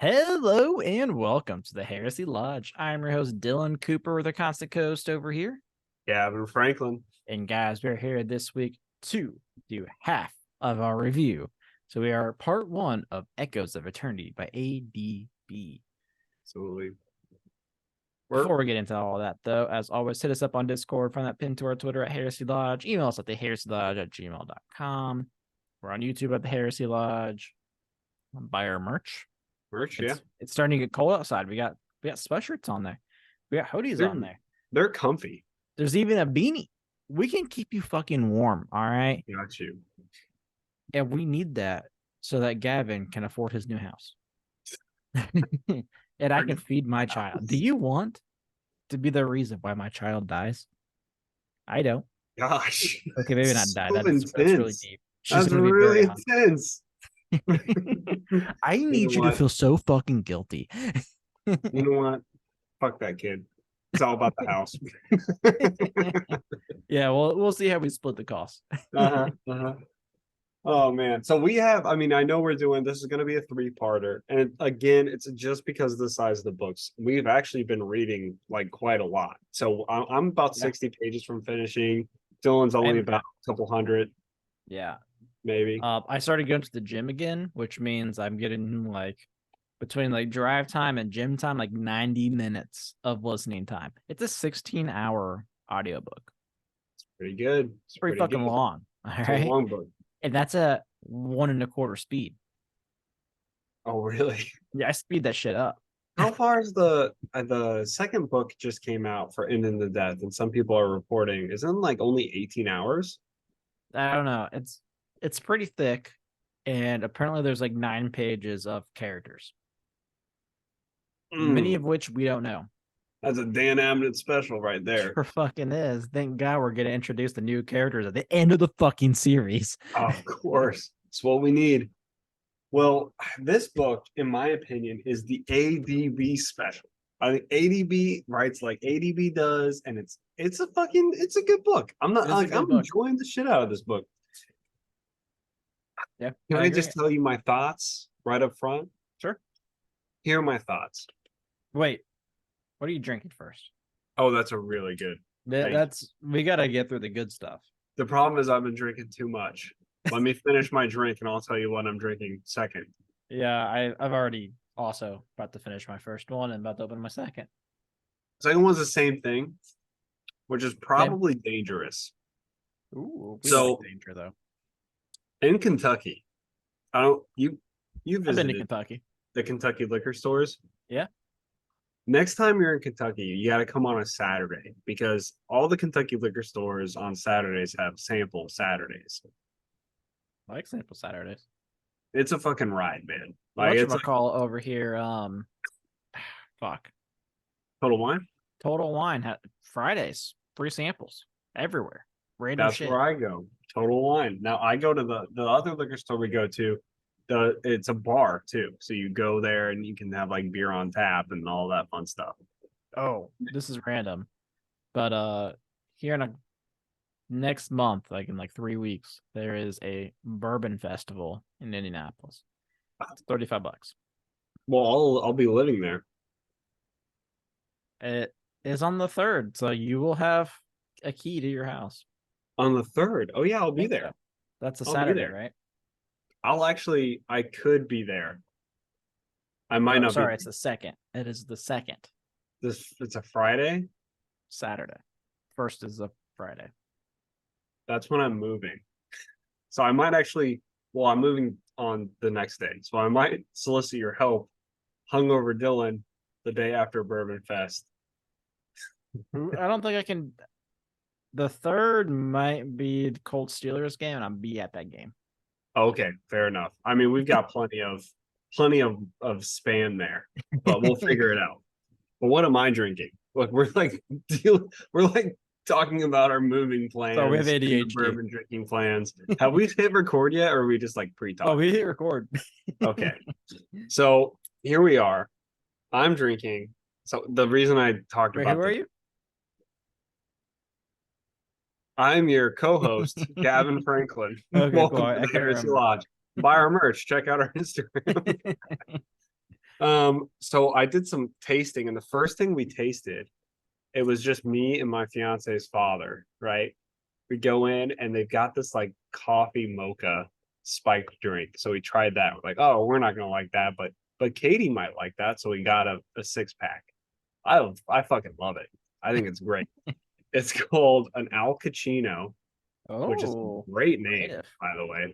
Hello and welcome to the Heresy Lodge. I'm your host, Dylan Cooper, with our constant co-host over here. Gavin Franklin. And guys, we're here this week to do half of our review. So we are part one of Echoes of Eternity by ADB. Absolutely. Before we get into all that, though, as always, hit us up on Discord, find that pin to our Twitter at Heresy Lodge, email us at theheresylodge@gmail.com. We're on YouTube at the Heresy Lodge. Buy our merch. It's starting to get cold outside. We got sweatshirts on there. We got hoodies on there. They're comfy. There's even a beanie. We can keep you fucking warm, all right? Got you. And we need that so that Gavin can afford his new house. And I can feed my child. Do you want to be the reason why my child dies? I don't. Gosh. Okay, maybe not die. That's really deep. That's really intense. I need you to feel so fucking guilty. You know what? Fuck that kid. It's all about the house. Yeah, well, we'll see how we split the cost. Oh man. So we have, I know we're doing this is going to be a 3-parter. And again, it's just because of the size of the books. We've actually been reading like quite a lot. So I'm about 60 pages from finishing. Dylan's only about a couple hundred. Yeah. Maybe. I started going to the gym again, which means I'm getting like between like drive time and gym time, like 90 minutes of listening time. It's a 16-hour audiobook. It's pretty good. It's pretty fucking good. Long. All right. It's a long book. And that's a 1 1/4 speed. Oh, really? Yeah, I speed that shit up. How far is the second book just came out for End in the Death, and some people are reporting isn't like only 18 hours? I don't know. It's pretty thick, and apparently there's like 9 pages of characters. Many of which we don't know. That's a Dan Abnett special right there. Sure fucking is. Thank God we're going to introduce the new characters at the end of the fucking series. Of course. It's what we need. Well, this book, in my opinion, is the ADB special. I think ADB writes like ADB does, and it's a good book. I'm enjoying the shit out of this book. Yeah. Can I just tell you my thoughts right up front? Sure. Here are my thoughts. Wait, what are you drinking first? Oh, that's a really good. We gotta get through the good stuff. The problem is I've been drinking too much. Let me finish my drink and I'll tell you what I'm drinking second. Yeah, I've already also about to finish my first one and about to open my second. Second one's the same thing, which is probably dangerous. Ooh, so like danger though. In Kentucky, you've visited been to Kentucky. The Kentucky liquor stores? Yeah. Next time you're in Kentucky, you got to come on a Saturday because all the Kentucky liquor stores on Saturdays have sample Saturdays. I like sample Saturdays. It's a fucking ride, man. Like it's a call over here. Fuck. Total Wine. Total Wine Fridays, free samples everywhere. Random That's shit. Where I go. Total Wine. Now I go to the other liquor store we go to. It's a bar too, so you go there and you can have like beer on tap and all that fun stuff. Oh, this is random, but here in next month, like in like 3 weeks, there is a bourbon festival in Indianapolis. It's $35. Well, I'll be living there. It is on the 3rd, so you will have a key to your house on the 3rd. Oh yeah, I'll be there. So. That's a Saturday, right? I could be there. I might not. Sorry, it's the 2nd. It is the 2nd. It's a Friday? Saturday. 1st is a Friday. That's when I'm moving. So I might actually, I'm moving on the next day. So I might solicit your help, hungover Dylan, the day after Bourbon Fest. I don't think I can. The 3rd might be the Colts Steelers game, and I'll be at that game. Okay, fair enough. We've got plenty of span there, but we'll figure it out. But what am I drinking? Look, we're like talking about our moving plans. So we have ADHD. Bourbon drinking plans. Have we hit record yet, or are we just like pre-talk? Oh, we hit record. Okay, so here we are. I'm drinking. So the reason I talked about who are you? I'm your co-host, Gavin Franklin. Okay, Welcome to the Heresy Lodge. Buy our merch. Check out our Instagram. So I did some tasting, and the first thing we tasted, it was just me and my fiance's father, right? We go in and they've got this like coffee mocha spiked drink. So we tried that. We're like, oh, we're not gonna like that, but Katie might like that. So we got a 6-pack. I fucking love it. I think it's great. It's called an Al Cappuccino, which is Oh, a great name, creative. by the way.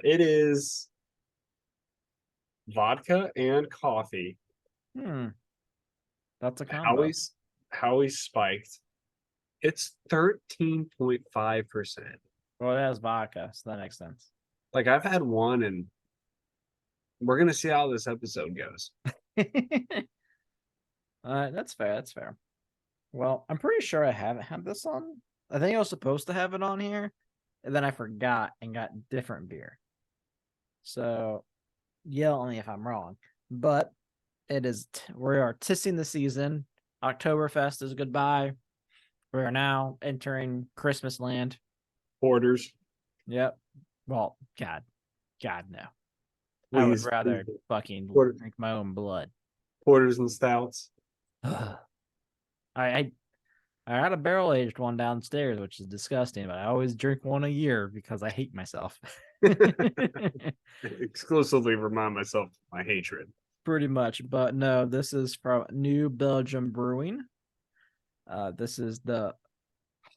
It is vodka and coffee. Hmm. That's a combo. Howie's Howie's spiked. It's 13.5%. Well, it has vodka, so that makes sense. Like I've had one, and we're gonna see how this episode goes. That's fair. That's fair. Well, I'm pretty sure I haven't had this on. I think I was supposed to have it on here, and then I forgot and got different beer. So yell at me if I'm wrong. But it is we are tisting the season. Oktoberfest is goodbye. We are now entering Christmas land. Porters, Yep. Well, God no. I would please, rather please. fucking Porter, drink my own blood. porters and stouts. I I had a barrel aged one downstairs, which is disgusting, but I always drink one a year because I hate myself. Exclusively remind myself of my hatred. Pretty much. But no, this is from New Belgium Brewing. This is the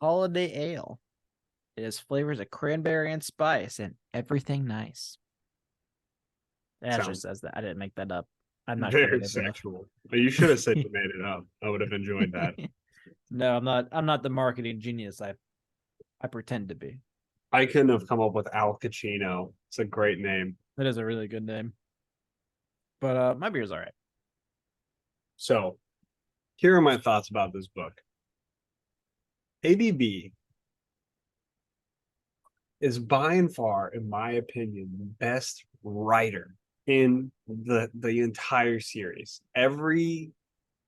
Holiday Ale. It has flavors of cranberry and spice and everything nice. It actually Sounds says that. I didn't make that up. I'm not very creative enough. sexual. But you should have said you made it up. I would have enjoyed that. No, I'm not. I'm not the marketing genius I pretend to be. I couldn't have come up with Al Cappuccino. It's a great name. That is a really good name. But my beer's all right. So, here are my thoughts about this book. ADB is by and far, in my opinion, the best writer in the entire series. Every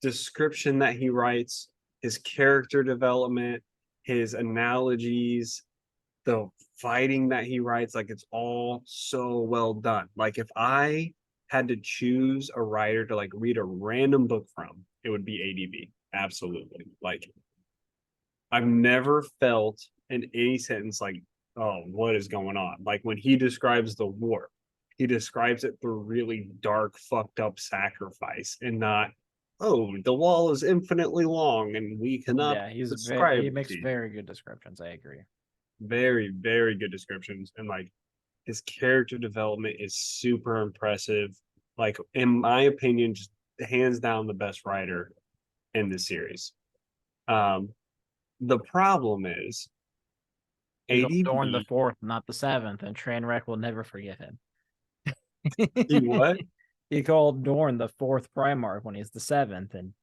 description that he writes, his character development, his analogies, the fighting that he writes, like it's all so well done. Like if I had to choose a writer to like read a random book from, it would be ADB. Absolutely. Like I've never felt in any sentence like, oh, what is going on? Like when he describes the war, he describes it through really dark, fucked up sacrifice and not, oh, the wall is infinitely long and we cannot Yeah, describe he it makes to you. very good descriptions. I agree. Very, very good descriptions. And like his character development is super impressive. Like, in my opinion, just hands down the best writer in the series. Um, the problem is He called Dorn the ADB. fourth, not the seventh, and Trainwreck will never forgive him. He what? He called Dorn the fourth Primarch when he's the seventh, and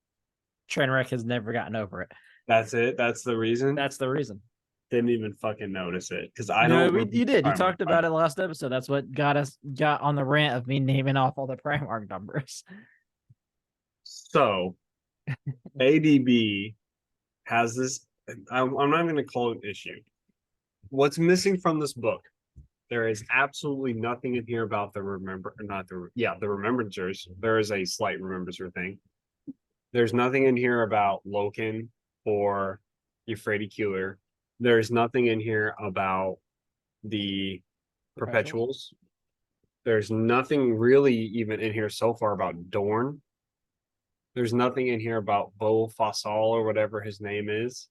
Trainwreck has never gotten over it. That's it. That's the reason. That's the reason. Didn't even fucking notice it because I No, don't remember you did. You Primarch talked about fighting. it last episode. That's what got on the rant of me naming off all the Primarch numbers. So ADB has this. I'm not going to call it an issue. What's missing from this book? There is absolutely nothing in here about the the remembrancers. There is a slight remembrancer thing. There's nothing in here about Loken or Euphrates Keeler. There's nothing in here about the perpetuals. There's nothing really even in here so far about Dorn. There's nothing in here about Bo Fossal or whatever his name is.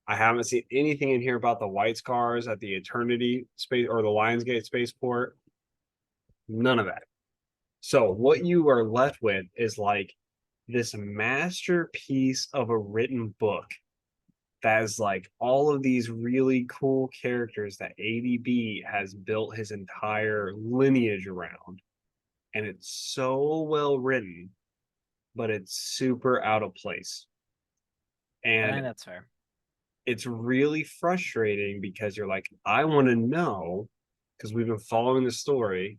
I haven't seen anything in here about the White Scars at the Eternity space or the Lionsgate spaceport. None of that. So what you are left with is like this masterpiece of a written book that is like all of these really cool characters that ADB has built his entire lineage around. And it's so well written, but it's super out of place. And That's fair. it's really frustrating because you're like, I want to know, because we've been following the story,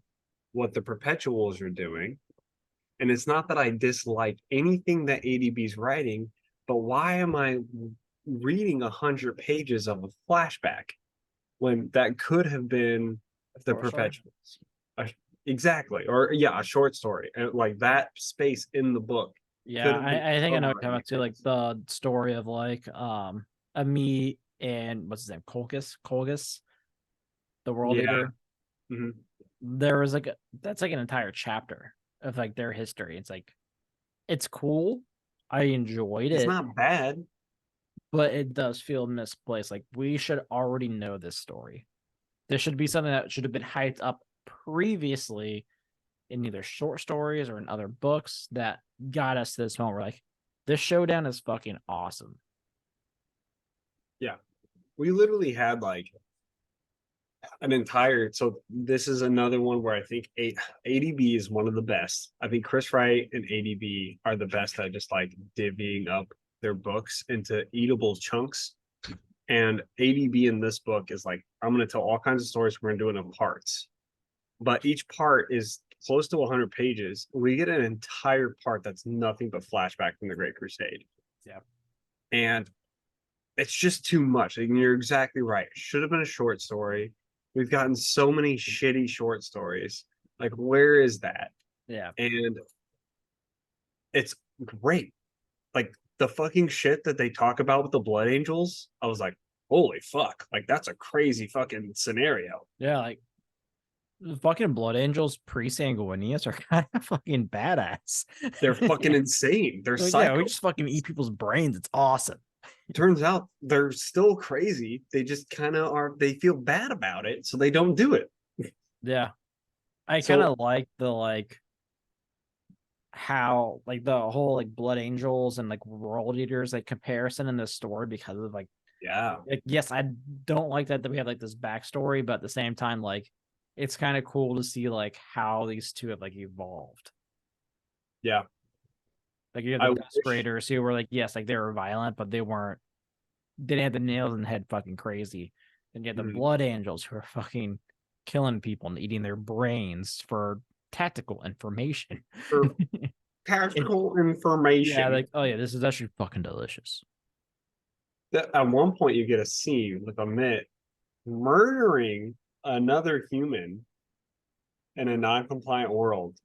what the perpetuals are doing. And it's not that I dislike anything that ADB's writing, but why am I reading 100 pages of a flashback when that could have been the perpetuals? exactly, or yeah, a short story, and like that space in the book could Yeah, have been I think I know what you're talking about too. Like overwritten. the story of like Amit and what's his name, Colgus, the world Yeah. eater. Mhm. There was like that's like an entire chapter of like their history. It's like it's cool. I enjoyed It's it, not bad. but it does feel misplaced. Like we should already know this story. This should be something that should have been hyped up previously in either short stories or in other books that got us to this moment where like this showdown is fucking awesome. Yeah. We literally had like an entire, so this is another one where I think ADB is one of the best. I think Chris Wright and ADB are the best at just like divvying up their books into eatable chunks. And ADB in this book is like, I'm going to tell all kinds of stories. We're going to do it in parts, but each part is close to 100 pages. We get an entire part that's nothing but flashback from the Great Crusade. Yeah. And it's just too much. And you're exactly right. It should have been a short story. We've gotten so many shitty short stories. Like, where is that? Yeah. And it's great. Like the fucking shit that they talk about with the Blood Angels, I was like, holy fuck. Like, that's a crazy fucking scenario. Yeah, like the fucking Blood Angels pre-Sanguinius are kind of fucking badass. They're fucking insane. They're Like, yeah, we psycho. just fucking eat people's brains. It's awesome. Turns out they're still crazy. They just kind of are, they feel bad about it, so they don't do it. Yeah. I kind So of like the like how like the whole like Blood Angels and like World Eaters like comparison in this story because of yeah, like yes, I don't like that we have like this backstory, but at the same time, like it's kind of cool to see like how these two have like evolved. yeah. Like you have I the Dusk wish. Raiders who were like, yes, like they were violent, but they didn't have the nails in the head fucking crazy. And you have the Mhm. Blood Angels who are fucking killing people and eating their brains for tactical information. For It, tactical yeah, information. like, oh yeah, this is actually fucking delicious. At one point, you get a scene with a Mitt murdering another human in a non-compliant world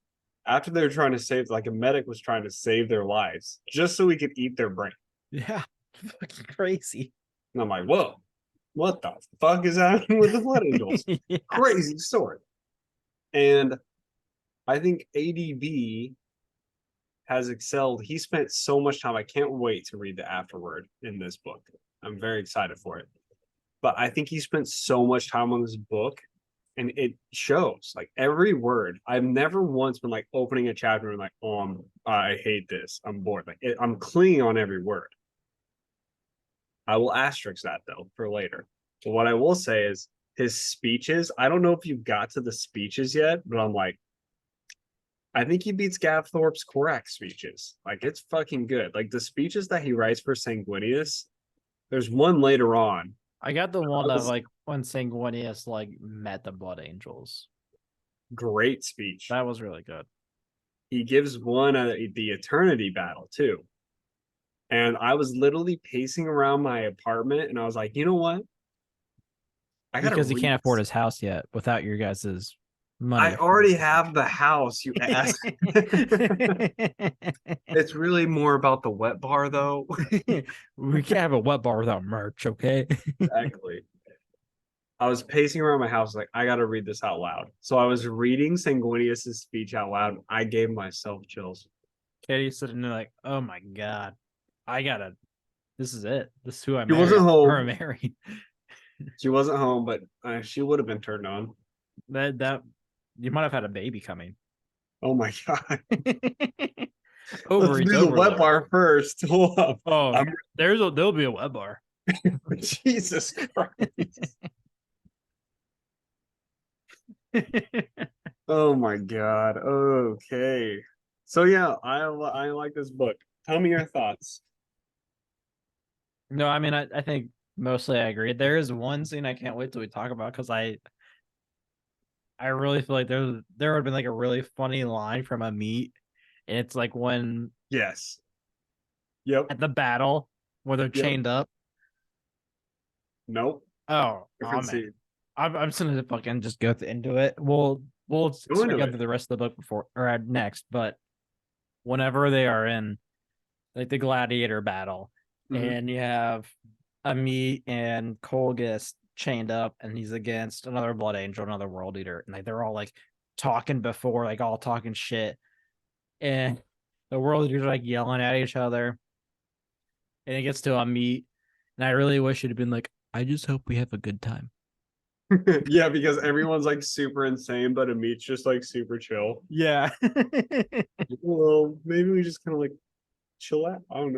after they were trying to save, like a medic was trying to save their lives just so he could eat their brain. Yeah, fucking crazy. And I'm like, whoa, what the fuck is happening with the Blood Angels? Yeah. Crazy story. And I think ADB has excelled. He spent so much time. I can't wait to read the afterword in this book. I'm very excited for it. But I think he spent so much time on this book and it shows like every word. I've never once been like opening a chapter and like, oh, I hate this. I'm bored. Like I'm clinging on every word. I will asterisk that though for later. But what I will say is his speeches. I don't know if you got to the speeches yet, but I'm like, I think he beats Gav Thorpe's Korak speeches. Like it's fucking good. Like the speeches that he writes for Sanguinius. There's one later on. I got the That one of was like when Sanguinius like met the Blood Angels. great speech. That was really good. He gives one the Eternity battle too. And I was literally pacing around my apartment and I was like, you know what? I gotta Because he read can't afford this. his house yet without your guys's I money. already have the house, you ass. It's really more about the wet bar though. We can't have a wet bar without merch, okay? Exactly. I was pacing around my house like I gotta read this out loud. So I was reading Sanguinius's speech out loud. I gave myself chills. Katie's sitting there like, oh my god, I gotta. This is it. This is who I She wasn't married. Or I home. married. She wasn't home, but she would have been turned on. That you might have had a baby coming. Oh my god. Let's Ovaries do the wet overload. bar first. Hold up. Oh, I'm there'll be a wet bar. Jesus Christ. Oh my god. Okay. So yeah, I like this book. Tell me your thoughts. No, I mean I think mostly I agree. There is one scene I can't wait till we talk about because I really feel like there would have been like a really funny line from a meet. And it's like when Yes. Yep. at the battle where they're Yep. chained up. Nope. Oh, oh Different man. scene. I'm just gonna fucking just go into it. Well, We'll Go into get it. through the rest of the book before or next, but whenever they are in like the gladiator battle, Mhm. and you have Amit and Colgus chained up, and he's against another Blood Angel, another World Eater, and like they're all like talking before, like all talking shit, and the World Eaters are like yelling at each other, and it gets to Amit, and I really wish it had been like, I just hope we have a good time. Yeah, because everyone's like super insane, but Amit's just like super chill. Yeah. Well, maybe we just kind of like chill out. I don't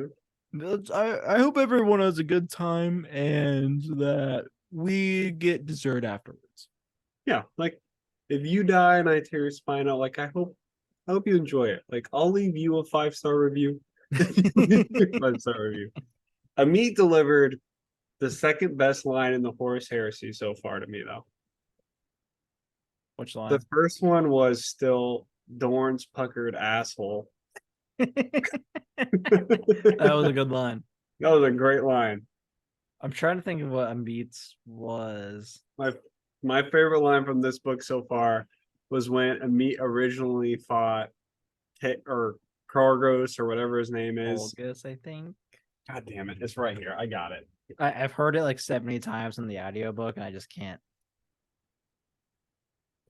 know. I hope everyone has a good time and that we get dessert afterwards. Yeah, like if you die and I tear your spine out, like I hope you enjoy it. Like I'll leave you a 5-star review. 5-star review. Amit delivered the second best line in the Horus Heresy so far to me, though. Which The line? first one was still Dorn's puckered asshole. That was a good line. That was a great line. I'm trying to think of what Beats was. My favorite line from this book so far was when Amit originally fought or Kargos or whatever his name is. Olgus, I think. God damn it. It's right here. I got it. I've heard it like 70 times in the audiobook and I just can't.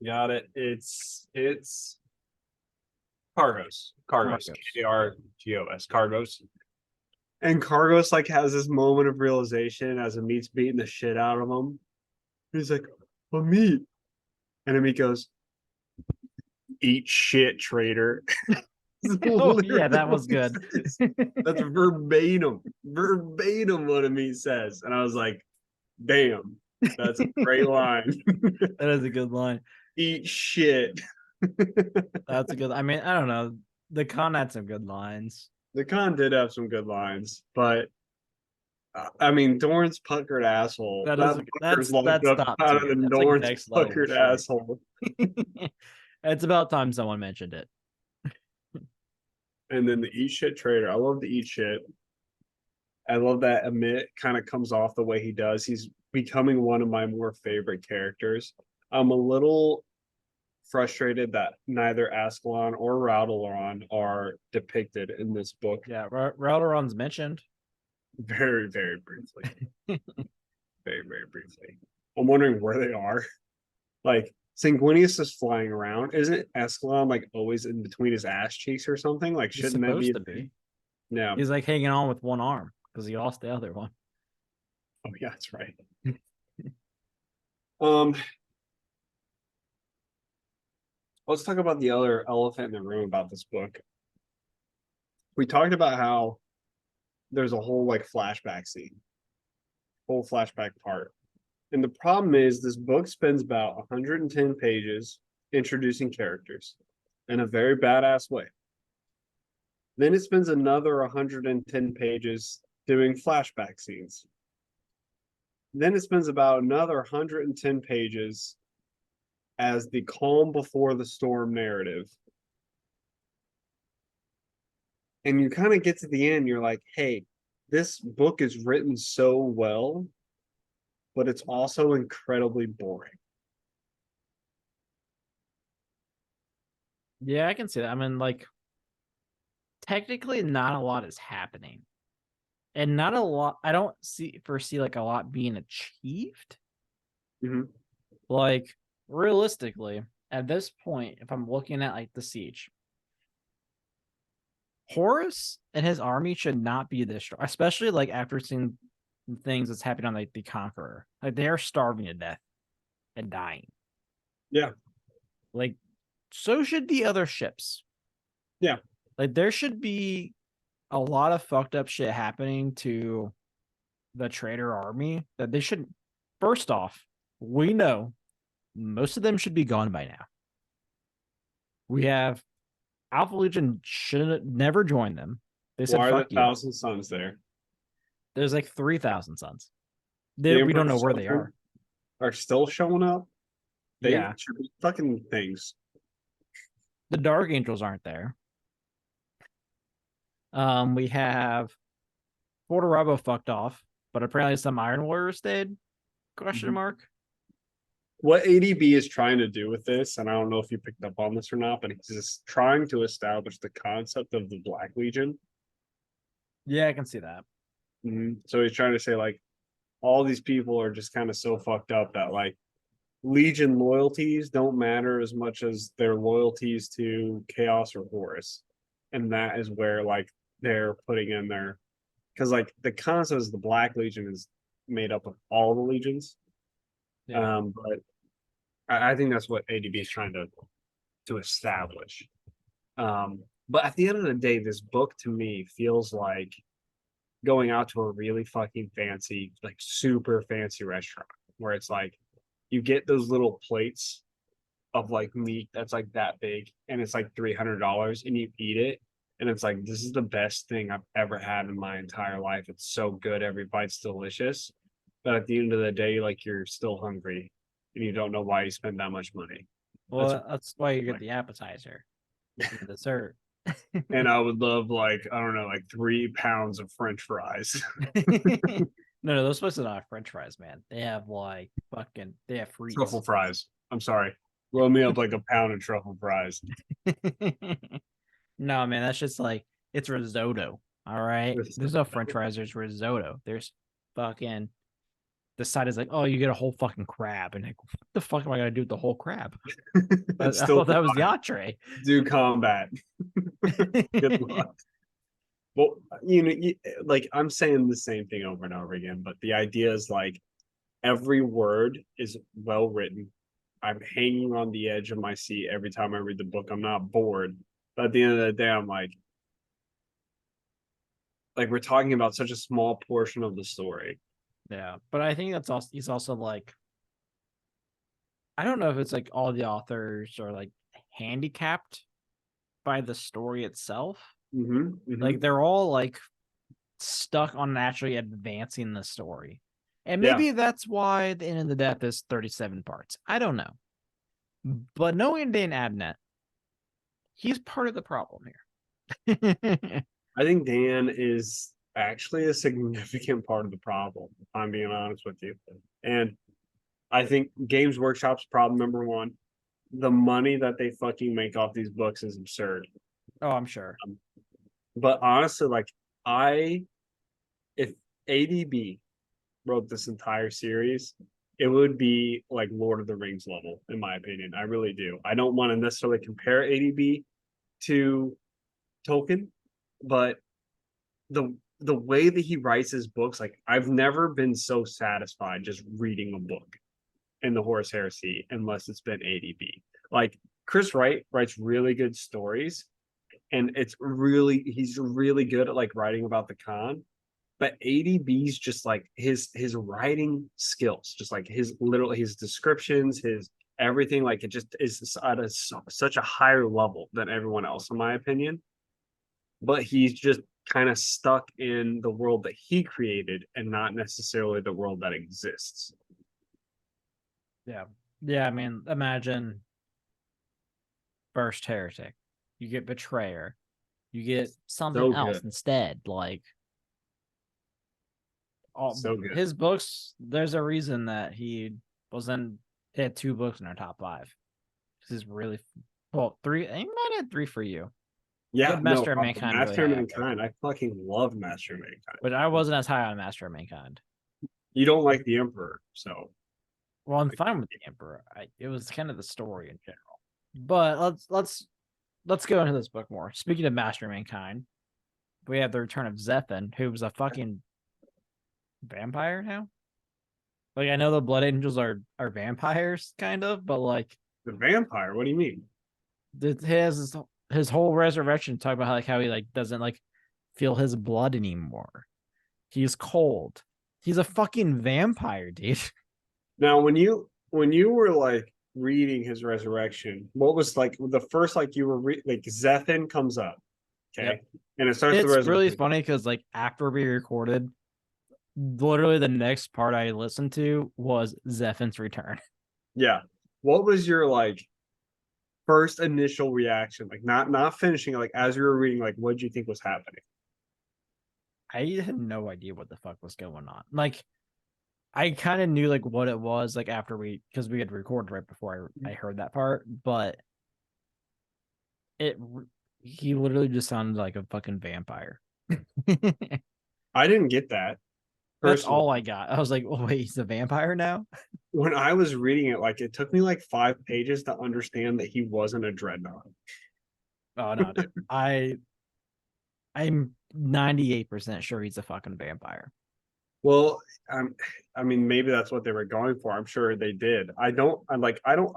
Got it. It's Cargos. Cargos. Cargos. Kargos. Cargos. And Cargos like has this moment of realization as Amit's beating the shit out of him. He's like, Amit. And Amit goes, eat shit, traitor. Oh yeah, that was good. That's verbatim what Amit says. And I was like, damn, that's a great line. That is a good line. Eat shit. That's a good. I mean, I don't know. The con had some good lines. The con did have some good lines, but I mean, Dorn's puckered asshole. That is That pucker's locked that's up top out tier. of the That's like Dorn's next level puckered shit. asshole. It's about time someone mentioned it. And then the eat shit trader. I love the eat shit. I love that Amit kind of comes off the way he does. He's becoming one of my more favorite characters. I'm a little frustrated that neither Ascalon or Raudoran are depicted in this book. Yeah, Raldoron's mentioned. Very, very briefly. Very, very briefly. I'm wondering where they are. Like, Sanguinius is flying around. Isn't Escalon like always in between his ass cheeks or something? Like, He's shouldn't that be? supposed to be. Yeah. He's like hanging on with one arm because he lost the other one. Oh yeah, that's right. um, let's talk about the other elephant in the room about this book. We talked about how there's a whole like flashback scene, whole flashback part. And the problem is this book spends about 110 pages introducing characters in a very badass way. Then it spends another 110 pages doing flashback scenes. Then it spends about another 110 pages as the calm before the storm narrative. And you kind of get to the end, you're like, hey, this book is written so well, but it's also incredibly boring. Yeah, I can see that. I mean, like, technically, not a lot is happening, and not a lot. I don't foresee like a lot being achieved. Mm-hmm. Like, realistically, at this point, if I'm looking at like the siege, Horus and his army should not be this strong, especially like after seeing things that's happening on like the Conqueror. Like they are starving to death and dying. Yeah. Like, so should the other ships. Yeah. Like there should be a lot of fucked up shit happening to the traitor army that they should. First off, we know most of them should be gone by now. We have Alpha Legion should never join them. They said, Why are the fuck you. 1,000 Suns there? There's like 3,000 Suns. The We don't know Emperor's where they children are. still showing up. They Yeah. should be fucking things. The Dark Angels aren't there. We have Fortarabo fucked off, but apparently some Iron Warriors stayed. Question mark. what ADB is trying to do with this, and I don't know if you picked up on this or not, but he's just trying to establish the concept of the Black Legion. Yeah, I can see that. So he's trying to say like all these people are just kind of so fucked up that like Legion loyalties don't matter as much as their loyalties to Chaos or Horus, and that is where like they're putting in their because like the concept is the Black Legion is made up of all the legions. Yeah. But I think that's what ADB is trying to establish. But at the end of the day, this book to me feels like going out to a really fucking fancy, like super fancy restaurant where it's like you get those little plates of like meat that's like that big and it's like $300 and you eat it and it's like this is the best thing I've ever had in my entire life. It's so good, every bite's delicious. But at the end of the day, like you're still hungry and you don't know why you spend that much money. Well, that's why you get the appetizer, the dessert. And I would love like I don't know, like 3 pounds of French fries. No, those places don't have French fries, man. They have like they have Truffle frites. fries. I'm sorry. Roll me up like a pound of truffle fries. No, man, that's just like it's risotto. All right. There's no French fries, there's risotto. There's fucking the side is like, oh, you get a whole fucking crab. And like, what the fuck am I gonna do with the whole crab? But I Still thought that was the entree. do combat. Good luck. Well, like I'm saying the same thing over and over again, but the idea is like every word is well written. I'm hanging on the edge of my seat every time I read the book. I'm not bored. But at the end of the day, I'm like we're talking about such a small portion of the story. Yeah. But I think that's also he's also like I don't know if it's like all the authors are like handicapped by the story itself. Like they're all like stuck on actually advancing the story. And Yeah, maybe that's why the end of the death is 37 parts. I don't know. But knowing Dan Abnett, he's part of the problem here. I think Dan is actually a significant part of the problem, if I'm being honest with you. And I think Games Workshop's problem number one, the money that they fucking make off these books is absurd. Oh, I'm sure. But honestly, like I if ADB wrote this entire series, it would be like Lord of the Rings level, in my opinion. I really do. I don't want to necessarily compare ADB to Tolkien, but the way that he writes his books, like I've never been so satisfied just reading a book in the Horus Heresy unless it's been ADB. Like Chris Wright writes really good stories, and he's really good at like writing about the con. But ADB's just like his writing skills, just like his descriptions, his everything, like it just is at such a higher level than everyone else, in my opinion. But he's just kind of stuck in the world that he created and not necessarily the world that exists. Yeah. Yeah, I mean, imagine First Heretic. You get Betrayer. You get something So else good. instead. Like all So good. his books, there's a reason that he had 2 books in our top 5. This is really well, 3. He might have 3 for you. You Yeah, had no, Master of Mankind really Master of high up there, Mankind. I fucking love Master of Mankind. but I wasn't as high on Master of Mankind. You don't like the Emperor, so Well, I'm fine with the Emperor. It was kind of the story in general. But let's go into this book more. Speaking of Master of Mankind, we have the return of Zephan, who was a fucking vampire now. Like I know the Blood Angels are vampires, kind of, but like the vampire. What do you mean? His whole resurrection talk about how he like doesn't like feel his blood anymore. He's cold. He's a fucking vampire, dude. Now, when you were like reading his resurrection, what was like the first like you were like Zethan comes up, okay, Yep. and it starts the It's resurrection. really funny because like after we recorded, literally the next part I listened to was Zephan's return. Yeah, what was your like first initial reaction? Like not finishing, like as you were reading, like what did you think was happening? I had no idea what the fuck was going on. Like I kind of knew like what it was like after because we had recorded right before I heard that part, but it he literally just sounded like a fucking vampire. I didn't get that That's personally. all I got. I was like, oh wait, he's a vampire now? When I was reading it, like it took me like 5 pages to understand that he wasn't a dreadnought. Oh no, dude. I'm 98% sure he's a fucking vampire. Well, I mean, maybe that's what they were going for. I'm sure they did. I don't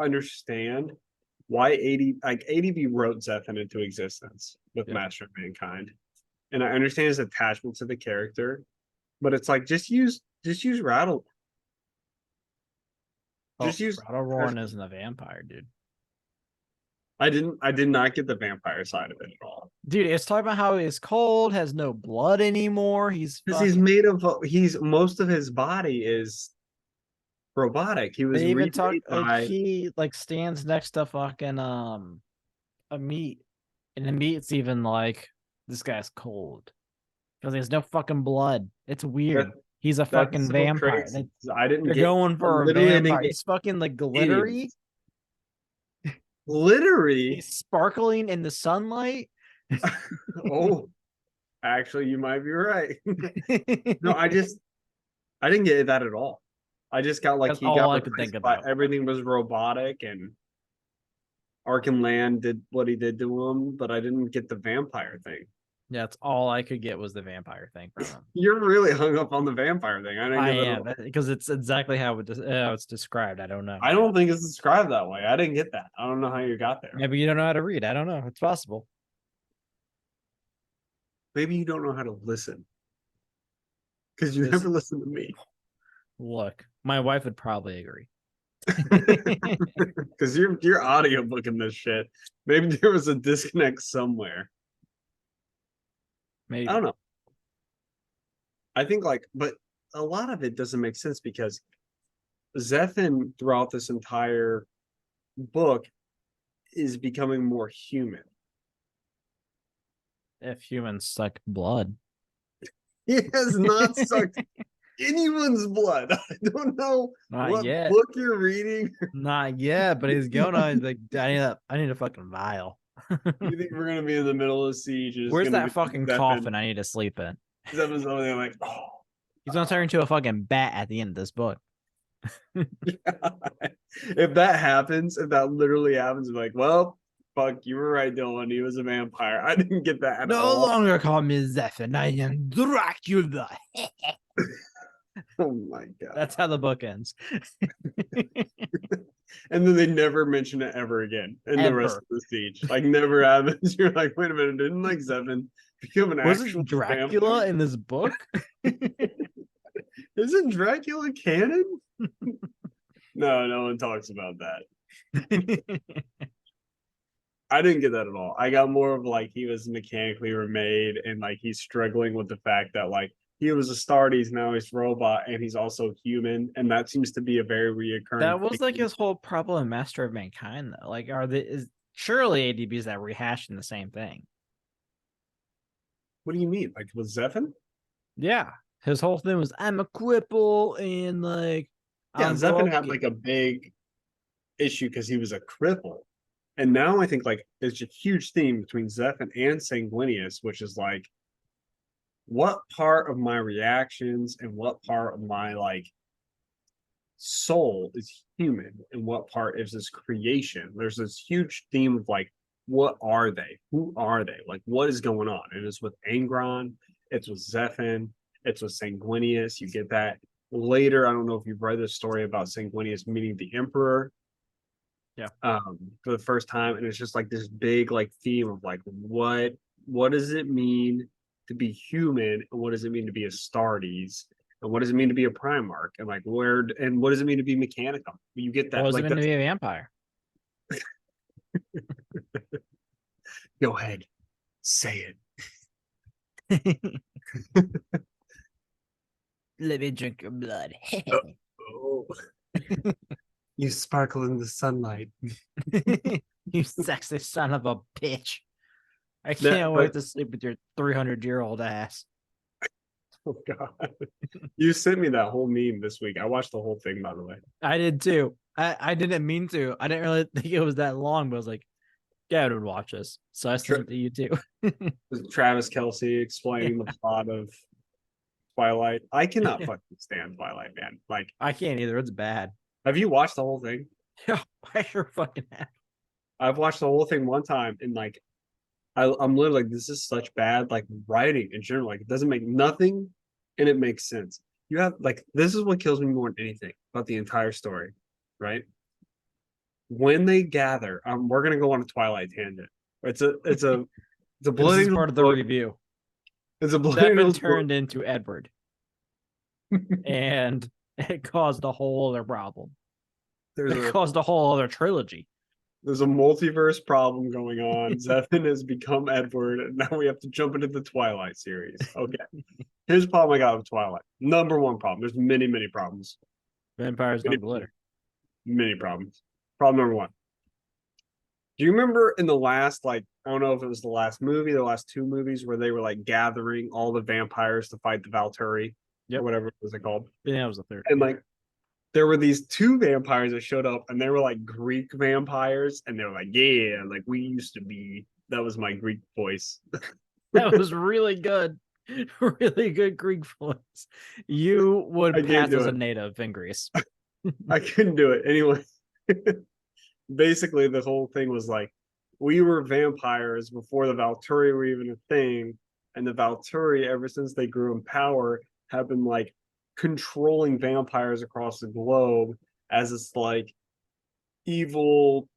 understand why ADB wrote Zephyr into existence with Yeah. Master of Mankind. And I understand his attachment to the character, but it's like just use Rattle. Oh, Just use Roran isn't a vampire, dude. I did not get the vampire side of it at all. Dude, it's talking about how he's cold, has no blood anymore. He's Because fucking. he's most of his body is robotic. He was They even talk remade like by he like stands next to fucking a meat, and the meat's even like this guy's cold because there's no fucking blood. It's that. weird. He's a That's fucking so vampire. crazy. I didn't They're get going for a literally I didn't vampire. get He's fucking like any of glittery. this. Literally. He's sparkling in the sunlight. Oh, actually, you might be right. No, I didn't get that at all. I just got like That's he all got I could think replaced by about. everything was robotic and Arkham Land did what he did to him, but I didn't get the vampire thing. Yeah, that's all I could get was the vampire thing from him. You're really hung up on the vampire thing. I didn't I get that at am all. because it's exactly how it's described. I don't know. I don't think it's described that way. I didn't get that. I don't know how you got there. Maybe you don't know how to read. I don't know. It's possible. Maybe you don't know how to listen because you This never listen to me. look, my wife would probably agree. Because you're audiobooking this shit. Maybe there was a disconnect somewhere. Maybe. I don't know. I think but a lot of it doesn't make sense because Zephyr throughout this entire book is becoming more human. If humans suck blood. He has not sucked anyone's blood. I don't know Not what yet. book you're reading. Not yet, but he's going on. He's like, I need a fucking vial. You think we're gonna be in the middle of siege? Where's that fucking coffin I need to sleep in? Zephyr's over there like, oh. He's gonna turn into a fucking bat at the end of this book. If that happens, if that literally happens, I'm like, well, fuck, you were right, Dylan. He was a vampire. I didn't get that at No all. longer call me Zephyr. I am Dracula. Oh my god. That's how the book ends. And then they never mention it ever again in the rest of the siege. Like never happens. You're like, wait a minute, didn't like Zevin become an actual Wasn't Dracula vampire? in this book? Isn't Dracula canon? No, no one talks about that. I didn't get that at all. I got more of like he was mechanically remade and like he's struggling with the fact that like he was Astartes, now he's robot, and he's also human, and that seems to be a very reoccurring. That was like his whole problem in Master of Mankind, though. Like, surely ADBs that rehashing the same thing? What do you mean? Like with Zephyr? Yeah, his whole thing was I'm a cripple and like yeah, Zephyr had like a big issue because he was a cripple, and now I think like there's a huge theme between Zephyr and Sanguinius, which is like what part of my reactions and what part of my like soul is human and what part is this creation. There's this huge theme of like what are they, who are they, like what is going on. And it's with Angron, it's with Zephyr, it's with Sanguinius. You get that later. I don't know if you've read this story about Sanguinius meeting the Emperor, yeah, for the first time, and it's just like this big like theme of like what does it mean to be human and what does it mean to be Astartes and what does it mean to be a Primarch and like and what does it mean to be Mechanicum? You get that? What does like it mean to be a vampire? Go ahead, say it. Let me drink your blood. Oh. You sparkle in the sunlight. You sexy son of a bitch. I can't wait to sleep with your 300-year-old ass. Oh god. You sent me that whole meme this week. I watched the whole thing, by the way. I did too. I didn't mean to. I didn't really think it was that long, but I was like, Gavin would watch this. So I sent it to you too. Travis Kelsey explaining the plot of Twilight. I cannot Yeah. fucking stand Twilight, man. Like, I can't either. It's bad. have you watched the whole thing? Yeah, I sure fucking have. I've watched the whole thing one time, and like, I'm literally like, this is such bad like writing in general. Like, it doesn't make nothing, and it makes sense. You have like, this is what kills me more than anything about the entire story, right? When they gather, we're gonna go on a Twilight tangent. It's a This Blood is Angels part of the book. review. It's a Blood Zephyr Angels book. turned into Edward, and it caused a whole other problem. There's It a caused a whole other trilogy. there's a multiverse problem going on. Zephyr has become Edward, and now we have to jump into the Twilight series. Okay. Here's the problem I got with Twilight. Number one problem. There's many, many problems. Vampires Many, don't glitter. many problems. Problem number one. Do you remember in the last, like, I don't know if it was the last movie, the last two movies, where they were like gathering all the vampires to fight the Valturi, Yep. or whatever it was called? Yeah, that was the third. And like, there were these two vampires that showed up, and they were like Greek vampires, and they were like, yeah, like we used to be. That was my Greek voice. That was really good. Really good Greek voice. You would I can't pass do as a it. native in Greece. I couldn't do it anyway. Basically, the whole thing was like, we were vampires before the Valturi were even a thing, and the Valturi, ever since they grew in power, have been like controlling vampires across the globe as this like evil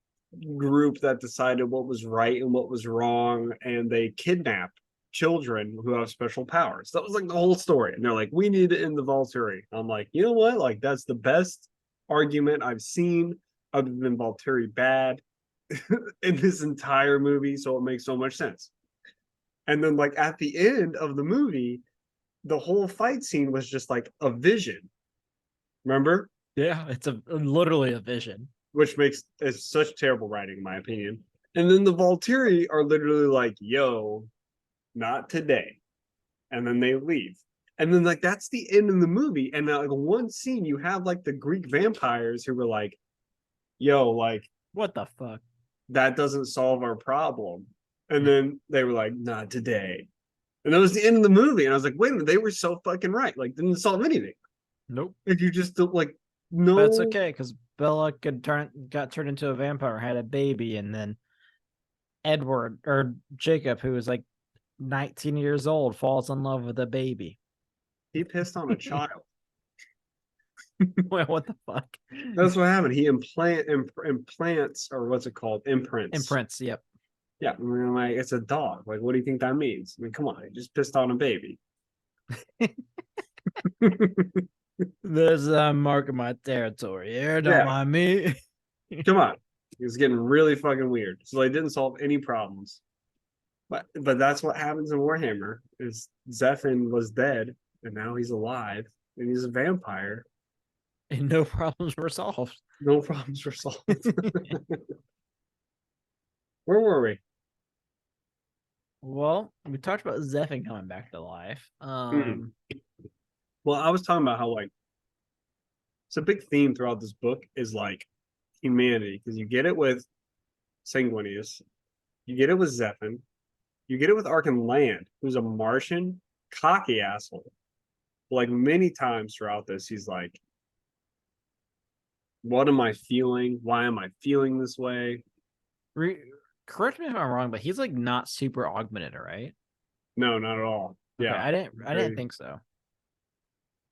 group that decided what was right and what was wrong, and they kidnapped children who have special powers. That was like the whole story. And they're like, we need to end the Valturi. I'm like, you know what? Like, that's the best argument I've seen other than Valturi bad in this entire movie. So it makes so much sense. And then, like, at the end of the movie, the whole fight scene was just like a vision. Remember? Yeah, it's literally a vision. Which makes it's such terrible writing, in my opinion. And then the Valturi are literally like, yo, not today. And then they leave. And then like that's the end of the movie. And like one scene you have like the Greek vampires who were like, yo, like What the fuck? that doesn't solve our problem. And then they were like, not today. And that was the end of the movie. And I was like, wait a minute, they were so fucking right. Like, didn't solve anything. Nope. If you just don't like no. But it's okay because Bella got turned into a vampire, had a baby, and then Edward or Jacob, who was like 19 years old, falls in love with a baby. He pissed on a child. Well, what the fuck? That's what happened. He implants, or what's it called? Imprints. Imprints, yep. Yeah, I mean, like it's a dog. Like, what do you think that means? I mean, come on, he just pissed on a baby. There's a mark of my territory here. Don't Yeah. mind me. Come on, it's getting really fucking weird. So they didn't solve any problems. But that's what happens in Warhammer. Is Zephyr was dead and now he's alive and he's a vampire. And no problems were solved. No problems were solved. Where were we? Well, we talked about Zephyr coming back to life. Well, I was talking about how like it's a big theme throughout this book is like humanity, because you get it with Sanguinius, you get it with Zephyr, you get it with Arkan Land, who's a Martian cocky asshole. Like many times throughout this, he's like, what am I feeling? Why am I feeling this way? Correct me if I'm wrong, but he's like not super augmented, right? No, not at all. Okay, Yeah. I didn't think so.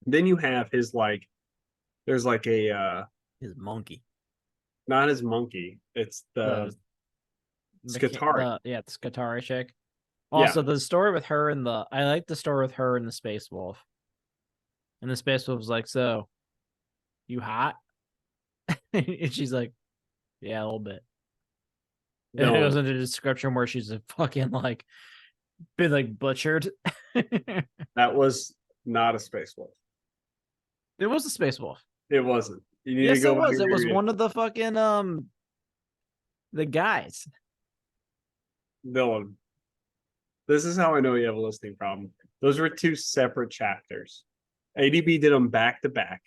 Then you have his like, there's like a His monkey. not his monkey. It's the Skatari. Yeah, the Skatari chick. Also, the story with her and I like the story with her and the Space Wolf. And the Space Wolf was like, so you hot? And she's like, yeah, a little bit. And it goes into the description where she's a fucking like been like butchered. That was not a Space Wolf. It was a Space Wolf. It wasn't. You need Yes, to go it was. It was read one of the fucking the guys. Dylan. This is how I know you have a listening problem. Those were two separate chapters. ADB did them back to back.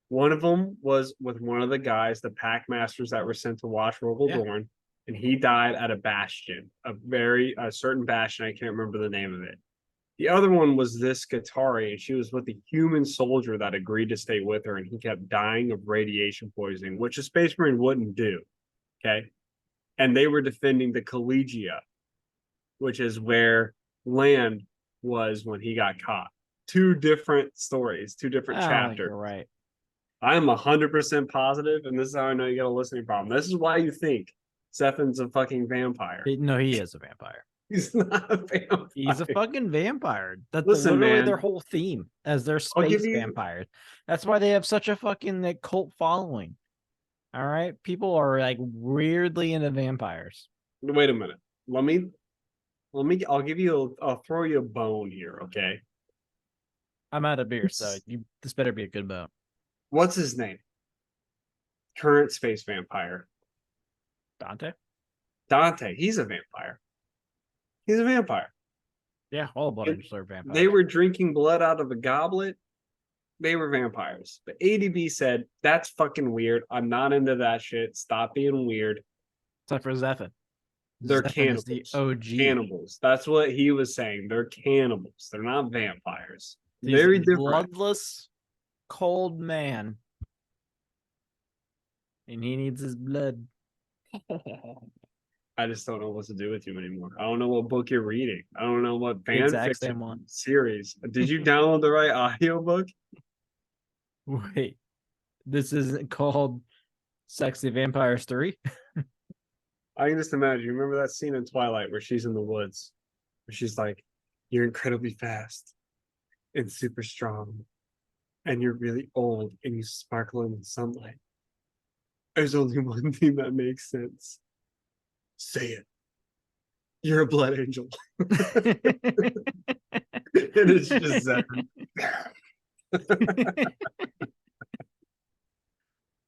One of them was with one of the guys, the pack masters that were sent to watch Rogel Yeah. Dorn, and he died at a bastion, a certain bastion. I can't remember the name of it. The other one was this Qatari, and she was with a human soldier that agreed to stay with her, and he kept dying of radiation poisoning, which a space marine wouldn't do. Okay. And they were defending the Collegia, which is where Land was when he got caught. Two different stories, two different I don't think chapters. you're right. I'm 100% positive, and this is how I know you got a listening problem. This is why you think Zephin's a fucking vampire. No, he is a vampire. He's not a vampire. He's a fucking vampire. That's Listen, literally man. their whole theme as their I'll give space you- vampires. That's why they have such a fucking like, cult following. All right, people are like weirdly into vampires. Wait a minute. I'll give you I'll throw you a bone here, okay? I'm out of beer, so this better be a good boat. What's his name? Current space vampire. Dante? Dante. He's a vampire. He's a vampire. Yeah, all blood angels are vampires. They were drinking blood out of a goblet. They were vampires. But ADB said, that's fucking weird. I'm not into that shit. Stop being weird. Except for Zephyr. They're Zephyr cannibals. is the OG. Cannibals. That's what he was saying. They're cannibals. They're not vampires. He's Very a different. bloodless, cold man. And he needs his blood. I just don't know what to do with you anymore. I don't know what book you're reading. I don't know what fan exact same fiction one. series. Did you download the right audiobook? Wait, this isn't called Sexy Vampires 3? I can just imagine. You remember that scene in Twilight where she's in the woods, where she's like, "You're incredibly fast and super strong, and you're really old, and you sparkle in the sunlight. There's only one thing that makes sense. Say it. You're a blood angel." And it's just that.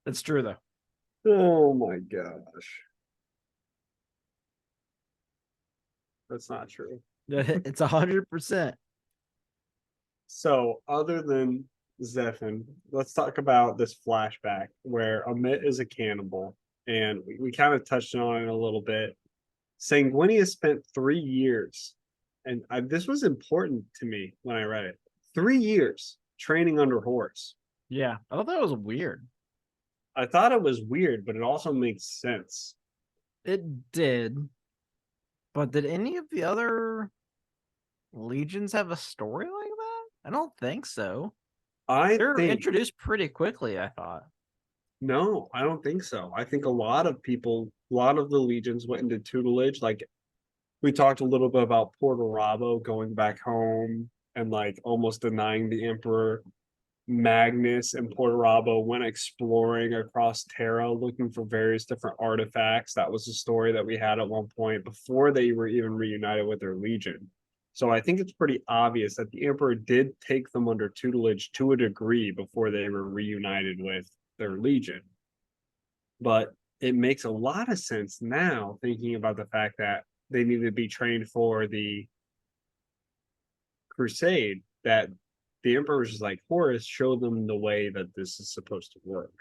That's true, though. Oh my gosh. That's not true. It's 100%. So, other than Zephin, let's talk about this flashback where Amit is a cannibal, and we kind of touched on it a little bit. Sanguinius spent 3 years, and this was important to me when I read it. 3 years training under Horus. Yeah, I thought that was weird. I thought it was weird, but it also makes sense. It did. But did any of the other legions have a story like that? I don't think so. They're introduced pretty quickly, I thought. No, I don't think so. I think a lot of the legions went into tutelage. Like, we talked a little bit about Porto Rabo going back home and like almost denying the Emperor. Magnus and Porto Rabo went exploring across Terra looking for various different artifacts. That was a story that we had at one point before they were even reunited with their legion. So I think it's pretty obvious that the Emperor did take them under tutelage to a degree before they were reunited with their legion. But it makes a lot of sense now thinking about the fact that they needed to be trained for the crusade, that the Emperor was just like, Horus, show them the way that this is supposed to work.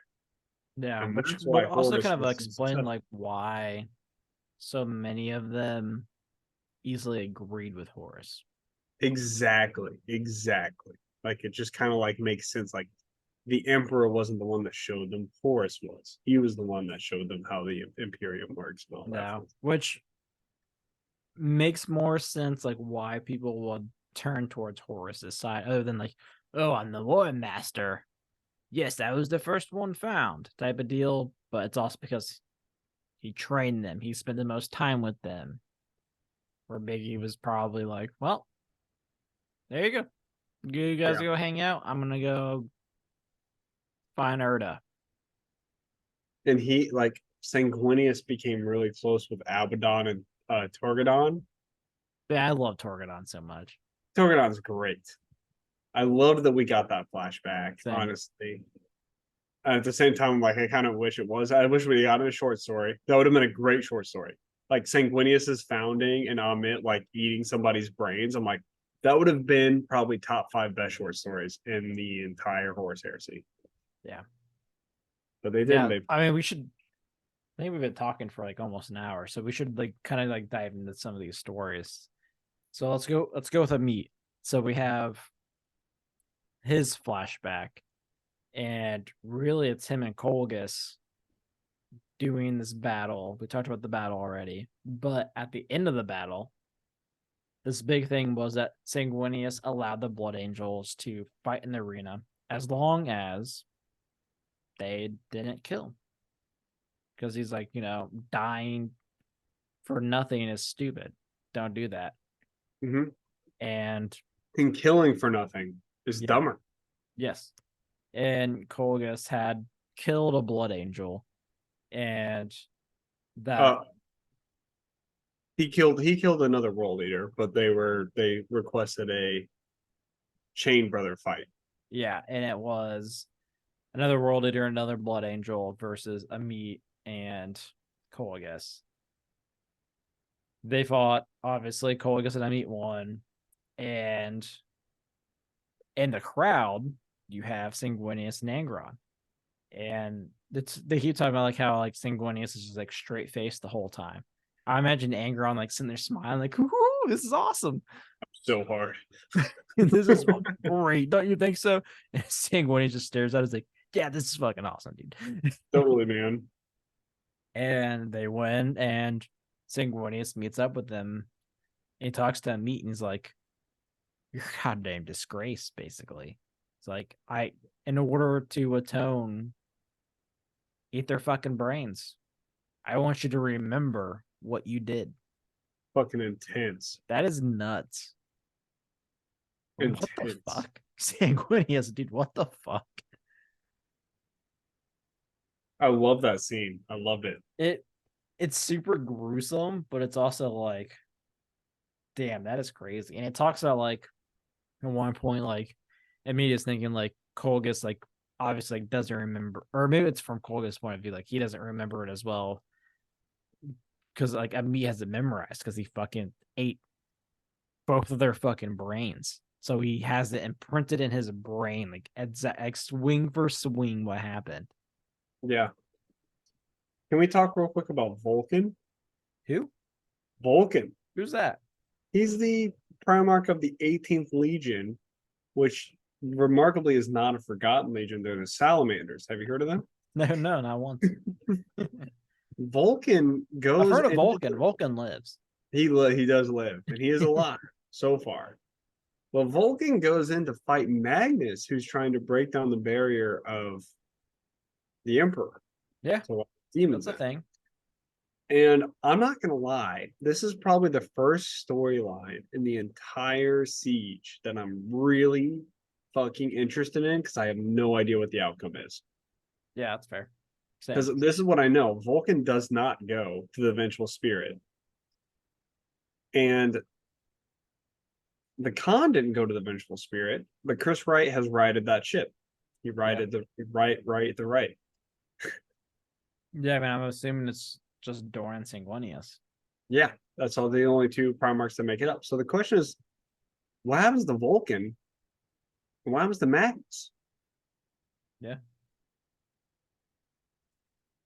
Yeah, And but that's why also Horus kind of was explain successful. like why so many of them easily agreed with Horus. Exactly. Like, it just kind of like makes sense. Like, the Emperor wasn't the one that showed them, Horus was. He was the one that showed them how the Imperium works. Yeah, which makes more sense, like why people would turn towards Horus's side, other than like, oh, I'm the War Master. Yes, I was the first one found, type of deal. But it's also because he trained them. He spent the most time with them. Where Biggie was probably like, well, there you go. You guys go hang out. I'm gonna go find Erda. And he, like, Sanguinius became really close with Abaddon and Torgadon. Yeah, I love Torgadon so much. Torgadon's great. I love that we got that flashback, Same. honestly. And at the same time, like, I kind of wish it was. I wish we got a short story. That would have been a great short story. like Sanguinius's founding and Amit like eating somebody's brains, I'm like, that would have been probably top 5 best short stories in the entire Horus Heresy. Yeah. But they didn't. Yeah. They I mean, we should. I think we've been talking for like almost an hour, so we should like kind of like dive into some of these stories. So let's go. Let's go with Amit. So we have his flashback, and really, it's him and Colgus doing this battle. We talked about the battle already, but at the end of the battle, this big thing was that Sanguinius allowed the Blood Angels to fight in the arena as long as they didn't kill. Because he's like, dying for nothing is stupid. Don't do that. Mhm. And killing for nothing is Yeah. dumber. yes, and Colgus had killed a Blood Angel, and that He killed another world leader, but they requested a chain brother fight. yeah, and it was another World Eater, another Blood Angel versus Amit and Colgus. They fought. Obviously, Colgus and Amit won, and in the crowd, you have Sanguinius and Angron, and they keep talking about like how like Sanguinius is just like straight faced the whole time. I imagine Angron like sitting there smiling, like, "Ooh, this is awesome! So hard. This is great, don't you think so?" And Sanguinius just stares at it, like, "Yeah, this is fucking awesome, dude." Totally, man. And they win, and Sanguinius meets up with them. And he talks to Meat, and he's like, "You're a goddamn disgrace," basically. It's like, in order to atone, eat their fucking brains. I want you to remember what you did. Fucking intense. That is nuts. Intense. What the fuck? Sanguinius, dude, what the fuck? I love that scene. I loved it. It's super gruesome, but it's also like, damn, that is crazy. And it talks about like at one point, like Emilia's thinking like Colgus like obviously like, doesn't remember, or maybe it's from Colgus' point of view, like he doesn't remember it as well. Because like Emilia has it memorized because he fucking ate both of their fucking brains. So he has it imprinted in his brain, like exact swing for swing what happened. Yeah. Can we talk real quick about Vulcan? Who? Vulcan. Who's that? He's the Primarch of the 18th Legion, which remarkably is not a forgotten legion. They're the Salamanders. Have you heard of them? No, not once. Vulcan goes. I've heard of Vulcan. Vulcan lives. He does live, and he is alive so far. Well, Vulcan goes in to fight Magnus, who's trying to break down the barrier of the Emperor. Yeah, so demons. That's a thing. And I'm not gonna lie, this is probably the first storyline in the entire siege that I'm really fucking interested in because I have no idea what the outcome is. Yeah, that's fair. Because this is what I know: Vulcan does not go to the Vengeful Spirit, and the Khan didn't go to the Vengeful Spirit, but Chris Wright has righted that ship. He righted the right. Yeah, I mean, I'm assuming it's just Doran Sanguinius. Yeah, that's all the only two Primarchs that make it up. So the question is, what happens to Vulcan? And what happens to Magnus? Yeah.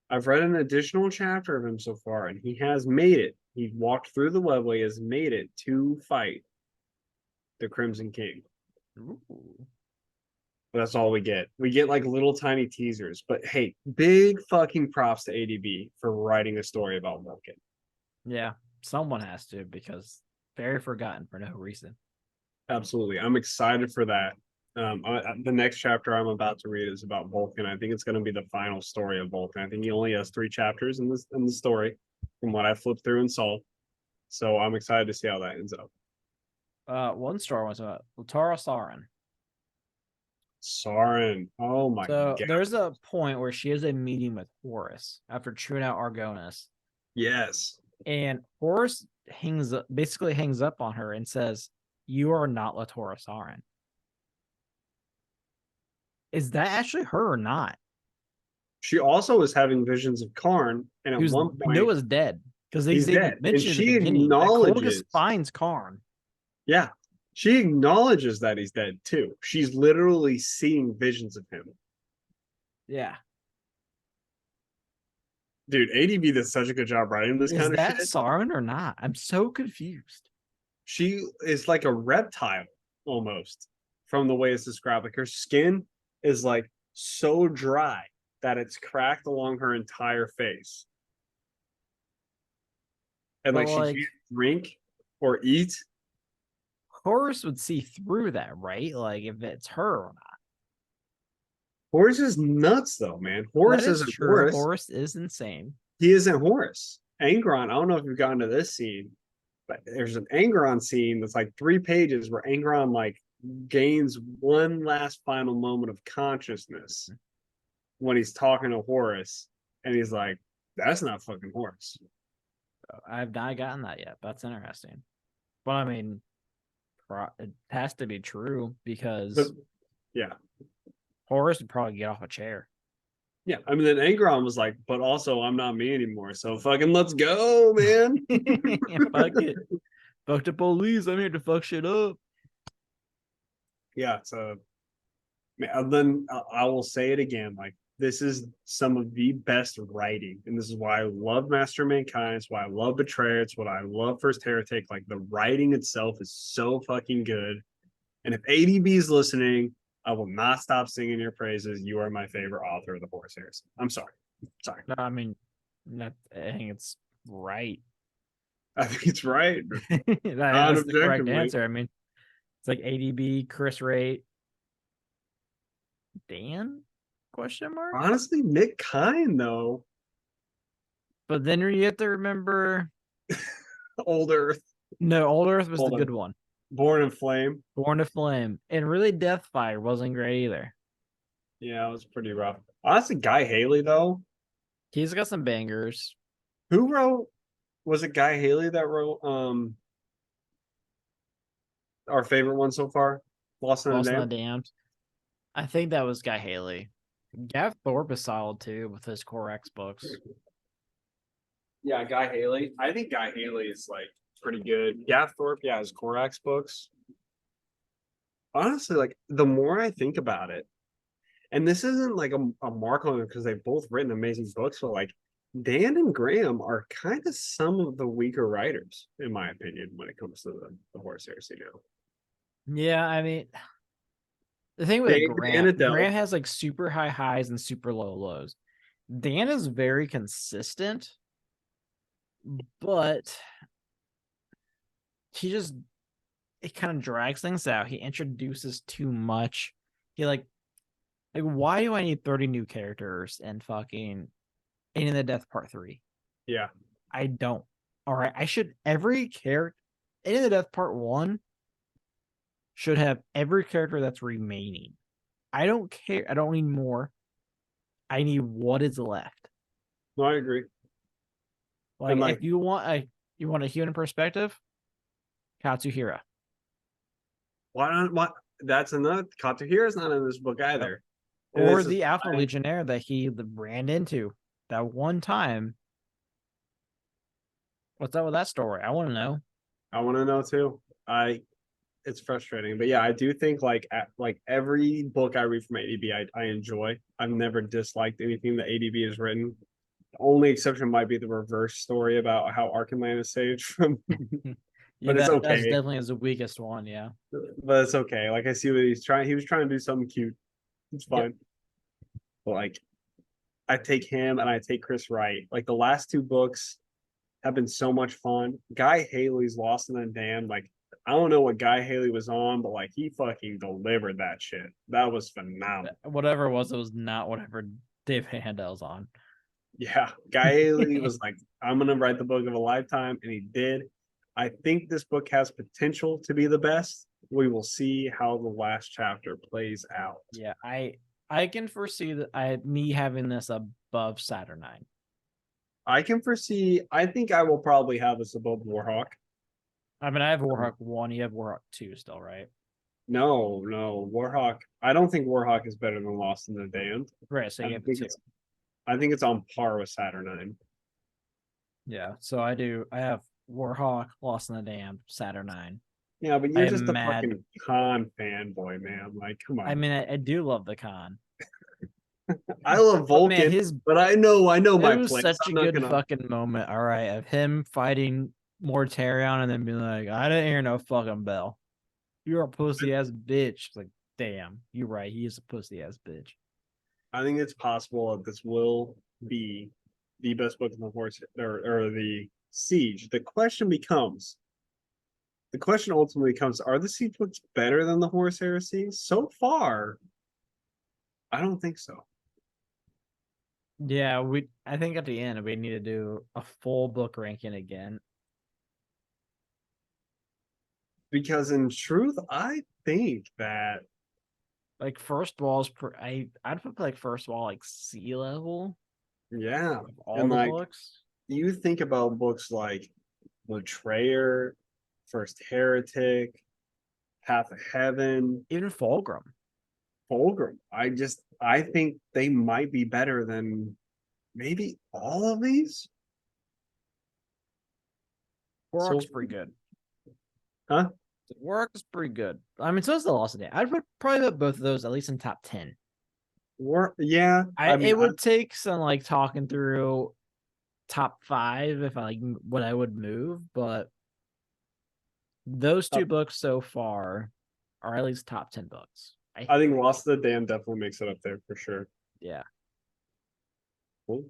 I've read an additional chapter of him so far, and he has made it. He walked through the webway, has made it to fight the Crimson King. Ooh. But that's all we get. We get like little tiny teasers. But hey, big fucking props to ADB for writing a story about Vulcan. Yeah, someone has to because very forgotten for no reason. Absolutely. I'm excited for that. The next chapter I'm about to read is about Vulcan. I think it's going to be the final story of Vulcan. I think he only has 3 chapters in the story, from what I flipped through and saw. So I'm excited to see how that ends up. One story was about Latara Sarin. Sarin. Oh my god. There's a point where she has a meeting with Horus after chewing out Argonis. Yes. And Horus basically hangs up on her and says, "You are not Latara Sarin." Is that actually her or not? She also was having visions of Karn, and at one point Noah's dead. Because He's they dead. And mentioned at the she beginning that Clovis acknowledges, finds Karn. yeah, she acknowledges that he's dead too. She's literally seeing visions of him. Yeah. Dude, ADB did such a good job writing this Is kind of that shit. Sauron or not? I'm so confused. She is like a reptile almost from the way it's described. Like her skin is like so dry that it's cracked along her entire face. And But like she like can't drink or eat. Horus would see through that, right? Like if it's her or not. Horus is nuts though, man. That Horus is isn't true. Horus. Horus is insane. He isn't Horus. Angron, I don't know if you've gotten to this scene, but there's an Angron scene that's like 3 pages where Angron like gains one last final moment of consciousness when he's talking to Horus, and he's like, "That's not fucking Horus." I've not gotten that yet. That's interesting. But I mean, it has to be true because But yeah, Horus would probably get off a chair. yeah. I mean, then Angron was like, "But also, I'm not me anymore. So fucking let's go, man." Fuck it. Fuck the police. I'm here to fuck shit up. Yeah. So then I will say it again. Like this is some of the best writing, and this is why I love Master of Mankind. It's why I love Betrayer. It's what I love First Heretic. Like the writing itself is so fucking good. And if ADB is listening, I will not stop singing your praises. You are my favorite author of the Horus Heresy. I'm sorry. Sorry. No, I mean, I think it's right. I think it's right. That's the correct Non-objectively. answer. I mean, it's like ADB, Chris Rate, Dan? Question mark. Honestly, Nick Kine though. But then you have to remember, Old Earth. no, Old Earth was Hold the on. good one. Born in Flame. Born to Flame, and really Deathfire wasn't great either. Yeah, it was pretty rough. Honestly, Guy Haley though. He's got some bangers. Who wrote? Was it Guy Haley that wrote our favorite one so far? Lost in the Lost in the Dam? Damned. I think that was Guy Haley. Gav Thorpe is solid too with his Core X books. Yeah, Guy Haley. I think Guy Haley is like pretty good. Gav Thorpe, yeah, his Korax books. Honestly, like the more I think about it, and this isn't like a mark on them because they've both written amazing books, but like Dan and Graham are kind of some of the weaker writers, in my opinion, when it comes to the Horus Heresy now. Yeah, I mean, the thing with Grant has like super high highs and super low lows. Dan is very consistent, but he just it kind of drags things out. He introduces too much. He like why do I need 30 new characters and fucking In the Death Part 3? Yeah. I don't. All right, I should every character In the Death Part 1 should have every character that's remaining. I don't care. I don't need more. I need what is left. No, I agree. Like if you want a human perspective, Katsuhira. Why not? What? That's another. Katsuhira is not in this book either. Yep. Or the Alpha Legionnaire that he ran into that one time. What's up with that story? I want to know. I want to know too. It's frustrating, but yeah, I do think like every book I read from ADB, I enjoy. I've never disliked anything that ADB has written. The only exception might be the reverse story about how Arkenland is saved from. Yeah, but it's okay. That's definitely is the weakest one. Yeah, but it's okay. Like I see what he's trying. He was trying to do something cute. It's fine. Yep. But like, I take him and I take Chris Wright. Like the last 2 books have been so much fun. Guy Haley's Lost in the Dam. Like I don't know what Guy Haley was on, but like he fucking delivered that shit. That was phenomenal. Whatever it was not whatever Dave Handel's on. Yeah, Guy Haley was like, I'm gonna write the book of a lifetime, and he did. I think this book has potential to be the best. We will see how the last chapter plays out. Yeah, I can foresee that me having this above Saturnine. I can foresee. I think I will probably have this above Warhawk. I mean, I have Warhawk 1. You have Warhawk 2 still, right? No, Warhawk. I don't think Warhawk is better than Lost in the Damned. Right, so you have 2. I think it's on par with Saturnine. Yeah, so I have Warhawk, Lost in the Damned, Saturnine. Yeah, but I you're just am a mad. fucking con fanboy, man. Like, come I on. mean, I do love the con. I love But man, Vulcan, but I know it my was place. such a I'm not good gonna. fucking moment, all right, of him fighting Mortarion and then being like, I didn't hear no fucking bell. You're a pussy ass bitch. It's like, damn, you're right. He is a pussy ass bitch. I think it's possible that this will be the best book in the horse or the siege. The question ultimately comes: are the siege books better than the Horse Heresy? So far, I don't think so. Yeah, I think at the end we need to do a full book ranking again. Because in truth, I think that Like first wall's I'd put like first wall like sea level yeah, of all and the like books. you think about books like Betrayer, First Heretic, Path of Heaven, Even Fulgrim. Fulgrim. I think they might be better than maybe all of these. Warrock's So, pretty good. huh? Warrock's pretty good. I mean, so is the Lost Day. I'd probably put both of those at least in top 10. Yeah. I mean, It would take some like talking through top 5 if I like what I would move, but those two books so far are at least top 10 books. I think Lost of the Dam definitely makes it up there for sure. Yeah. Cool.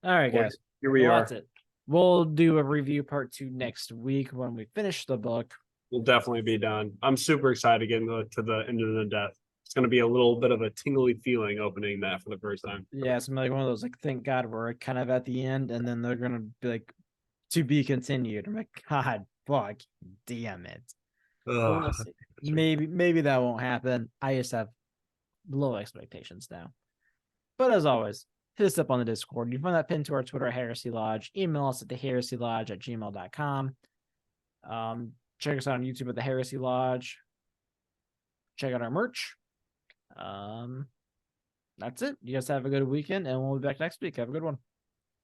All right, Well, guys. here we Well, are. that's it. We'll do a review part 2 next week when we finish the book. We'll definitely be done. I'm super excited to get to the end of the death. It's going to be a little bit of a tingly feeling opening that for the first time. Yeah, it's like one of those like thank God we're kind of at the end, and then they're gonna be like to be continued. I'm like, God, fuck, damn it. But we'll Ugh. see. Maybe that won't happen. I just have low expectations now. But as always, hit us up on the Discord. You can find that pinned to our Twitter at Heresy Lodge. Email us at theheresylodge@gmail.com. Check us out on YouTube at the Heresy Lodge. Check out our merch. That's it. You guys have a good weekend, and we'll be back next week. Have a good one.